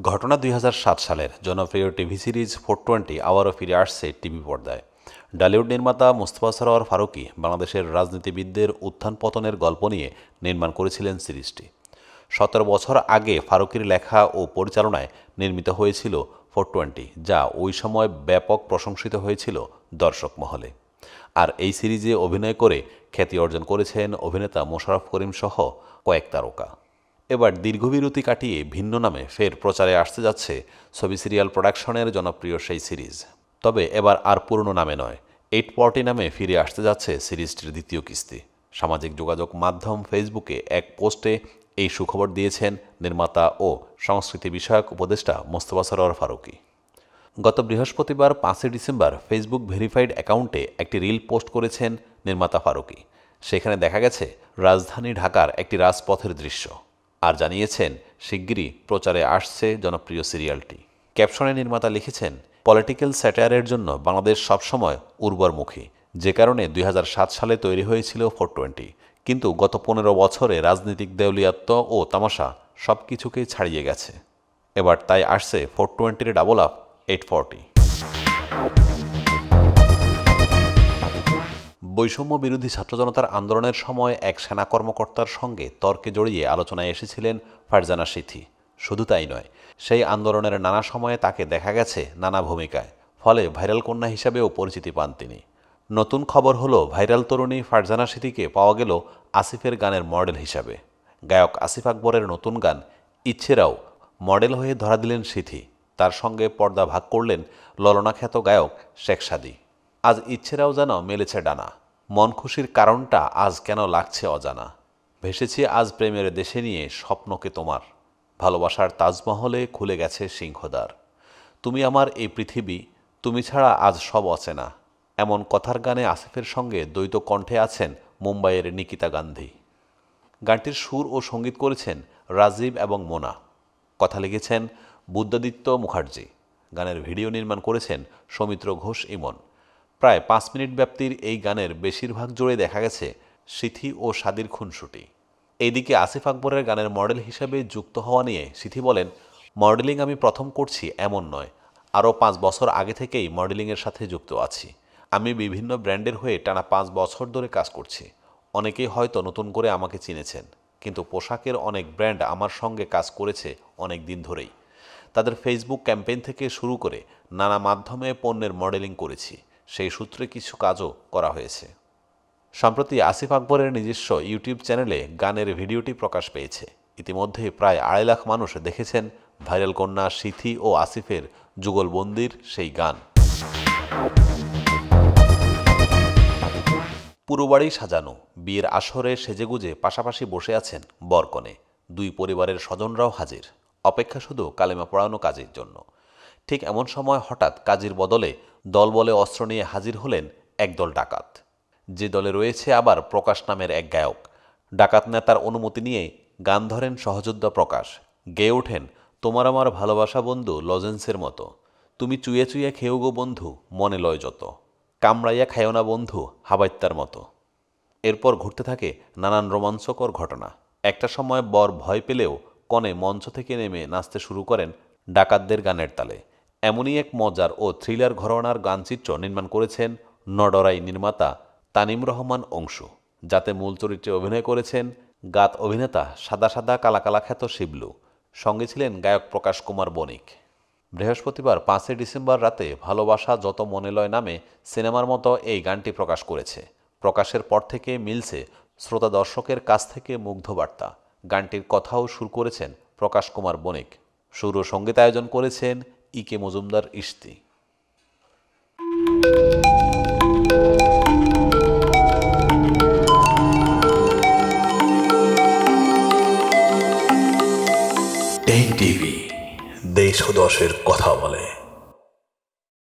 ঘটনা ২০০৭ সালের জনপ্রিয় টিভি সিরিজ 420 আবারও ফিরে আসছে টিভি পর্দায়। ডালিউড নির্মাতা মুস্তফা সরোয়ার ফারুকী বাংলাদেশের রাজনীতিবিদদের উত্থান পতনের গল্প নিয়ে নির্মাণ করেছিলেন সিরিজটি। ১৭ বছর আগে ফারুকীর লেখা ও পরিচালনায় নির্মিত হয়েছিল 420, যা ওই সময় ব্যাপক প্রশংসিত হয়েছিল দর্শক মহলে। আর এই সিরিজে অভিনয় করে খ্যাতি অর্জন করেছেন অভিনেতা মোশাররফ করিম সহ কয়েক তারকা। এবার দীর্ঘবিরতি কাটিয়ে ভিন্ন নামে ফের প্রচারে আসতে যাচ্ছে ছবি সিরিয়াল প্রোডাকশনের জনপ্রিয় সেই সিরিজ। তবে এবার আর পুরনো নামে নয়, 840 নামে ফিরে আসতে যাচ্ছে সিরিজটির দ্বিতীয় কিস্তি। সামাজিক যোগাযোগ মাধ্যম ফেসবুকে এক পোস্টে এই সুখবর দিয়েছেন নির্মাতা ও সংস্কৃতি বিষয়ক উপদেষ্টা মোস্তফা সরোয়ার ফারুকী। গত বৃহস্পতিবার 5 ডিসেম্বর ফেসবুক ভেরিফাইড অ্যাকাউন্টে একটি রিল পোস্ট করেছেন নির্মাতা ফারুকী। সেখানে দেখা গেছে রাজধানী ঢাকার একটি রাজপথের দৃশ্য, আর জানিয়েছেন শিগগিরই প্রচারে আসছে জনপ্রিয় সিরিয়ালটি। ক্যাপশনে নির্মাতা লিখেছেন, পলিটিক্যাল স্যাটায়ারের জন্য বাংলাদেশ সবসময় উর্বরমুখী, যে কারণে 2007 সালে তৈরি হয়েছিল 420, কিন্তু গত 15 বছরে রাজনৈতিক দেউলিয়াত্ব ও তামাশা সব কিছুকেই ছাড়িয়ে গেছে। এবার তাই আসছে 420-এর ডাবল আপ 840। বৈষম্য বিরোধী ছাত্র জনতার আন্দোলনের সময় এক সেনা কর্মকর্তার সঙ্গে তর্কে জড়িয়ে আলোচনায় এসেছিলেন ফারজানা সিথি। শুধু তাই নয়, সেই আন্দোলনের নানা সময়ে তাকে দেখা গেছে নানা ভূমিকায়, ফলে ভাইরাল কন্যা হিসাবেও পরিচিতি পান তিনি। নতুন খবর হলো, ভাইরাল তরুণী ফারজানা সিথিকে পাওয়া গেল আসিফের গানের মডেল হিসাবে। গায়ক আসিফ আকবরের নতুন গান ইচ্ছেরাও মডেল হয়ে ধরা দিলেন সিথি। তার সঙ্গে পর্দা ভাগ করলেন ললনাখ্যাত গায়ক শেখ সাদী। আজ ইচ্ছেরাও যেন মেলেছে ডানা, মন খুশির কারণটা আজ কেন লাগছে অজানা। ভেসেছি আজ প্রেমের দেশে নিয়ে স্বপ্নকে তোমার, ভালোবাসার তাজমহলে খুলে গেছে সিংহদ্বার। তুমি আমার এই পৃথিবী, তুমি ছাড়া আজ সব অচেনা। এমন কথার গানে আসিফের সঙ্গে দ্বৈত কণ্ঠে আছেন মুম্বাইয়ের নিকিতা গান্ধী। গানটির সুর ও সঙ্গীত করেছেন রাজীব এবং মোনা। কথা লিখেছেন বুদ্ধাদিত্য মুখার্জি। গানের ভিডিও নির্মাণ করেছেন সৌমিত্র ঘোষ ইমন। প্রায় 5 মিনিট ব্যাপ্তির এই গানের বেশিরভাগ জুড়ে দেখা গেছে সিথি ও সাদির খুনসুটি। এইদিকে আসিফ আকবরের গানের মডেল হিসেবে যুক্ত হওয়া নিয়ে সিথি বলেন, মডেলিং আমি প্রথম করছি এমন নয়, আরও 5 বছর আগে থেকেই মডেলিংয়ের সাথে যুক্ত আছি। আমি বিভিন্ন ব্র্যান্ডের হয়ে টানা 5 বছর ধরে কাজ করছি। অনেকেই হয়তো নতুন করে আমাকে চিনেছেন, কিন্তু পোশাকের অনেক ব্র্যান্ড আমার সঙ্গে কাজ করেছে অনেক দিন ধরেই। তাদের ফেসবুক ক্যাম্পেইন থেকে শুরু করে নানা মাধ্যমে পণ্যের মডেলিং করেছি, সেই সূত্রে কিছু কাজও করা হয়েছে। সম্প্রতি আসিফ আকবরের নিজস্ব ইউটিউব চ্যানেলে গানের ভিডিওটি প্রকাশ পেয়েছে। ইতিমধ্যে প্রায় 2.5 লাখ মানুষ দেখেছেন ভাইরাল কন্যা সিথি ও আসিফের যুগলবন্দির সেই গান। পুরো বাড়ি সাজানো, বিয়ের আসরে সেজেগুজে পাশাপাশি বসে আছেন বরকনে। 2 পরিবারের স্বজনরাও হাজির, অপেক্ষা শুধু কালেমা পড়ানো কাজের জন্য। ঠিক এমন সময় হঠাৎ কাজীর বদলে দলবলে অস্ত্র নিয়ে হাজির হলেন একদল ডাকাত। যে দলে রয়েছে আবার প্রকাশ নামের এক গায়ক। ডাকাত নেতার অনুমতি নিয়ে গান ধরেন সহযোদ্ধা প্রকাশ। গেয়ে ওঠেন, তোমার আমার ভালোবাসা বন্ধু লজেন্সের মতো, তুমি চুয়ে চুয়ে খেয়েও গো বন্ধু মনে লয় যত, কামড়াইয়া খায়ও না বন্ধু হাবাইত্যার মতো। এরপর ঘটতে থাকে নানান রোমাঞ্চকর ঘটনা। একটা সময় বর ভয় পেলেও কনে মঞ্চ থেকে নেমে নাচতে শুরু করেন ডাকাতদের গানের তালে। এমনই এক মজার ও থ্রিলার ঘরানার গানচিত্র নির্মাণ করেছেন নডরাই নির্মাতা তানিম রহমান অংশু, যাতে মূল চরিত্রে অভিনয় করেছেন গাত অভিনেতা সাদা সাদা কালা কালা খ্যাত শিবলু। সঙ্গে ছিলেন গায়ক প্রকাশ কুমার বণিক। বৃহস্পতিবার 5 ডিসেম্বর রাতে ভালোবাসা যত মনে লয় নামে সিনেমার মতো এই গানটি প্রকাশ করেছে। প্রকাশের পর থেকে মিলছে শ্রোতা দর্শকের কাছ থেকে মুগ্ধ বার্তা। গানটির কথাও সুর করেছেন প্রকাশ কুমার বণিক। সুর ও সঙ্গীতায়োজন করেছেন ইকে মজুমদার ইশতি। টেক টিভি, দেশ ও দশের কথা বলে।